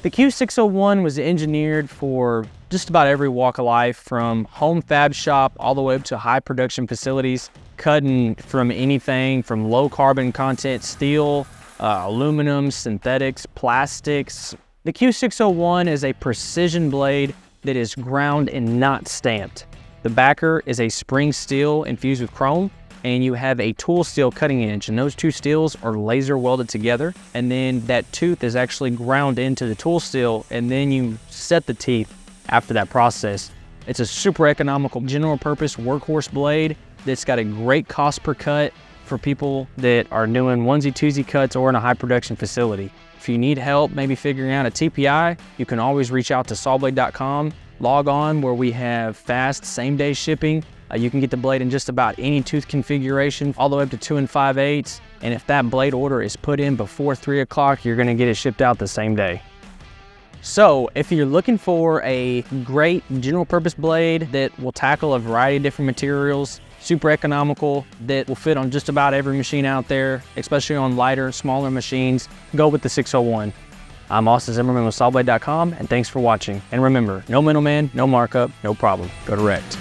The Q601 was engineered for just about every walk of life, from home fab shop all the way up to high production facilities, cutting from anything from low carbon content steel, aluminum, synthetics, plastics. The Q601 is a precision blade that is ground and not stamped. The backer is a spring steel infused with chrome, and you have a tool steel cutting edge, and those two steels are laser welded together, and then that tooth is actually ground into the tool steel, and then you set the teeth after that process. It's a super economical general purpose workhorse blade that's got a great cost per cut for people that are doing onesie twosie cuts or in a high production facility. If you need help maybe figuring out a TPI, you can always reach out to Sawblade.com, log on where we have fast same day shipping. You can get the blade in just about any tooth configuration, all the way up to 2 5/8. And if that blade order is put in before 3 o'clock, you're gonna get it shipped out the same day. So if you're looking for a great general purpose blade that will tackle a variety of different materials, super economical, that will fit on just about every machine out there, especially on lighter, smaller machines, go with the 601. I'm Austin Zimmerman with Sawblade.com, and thanks for watching. And remember, no middleman, no markup, no problem. Go direct.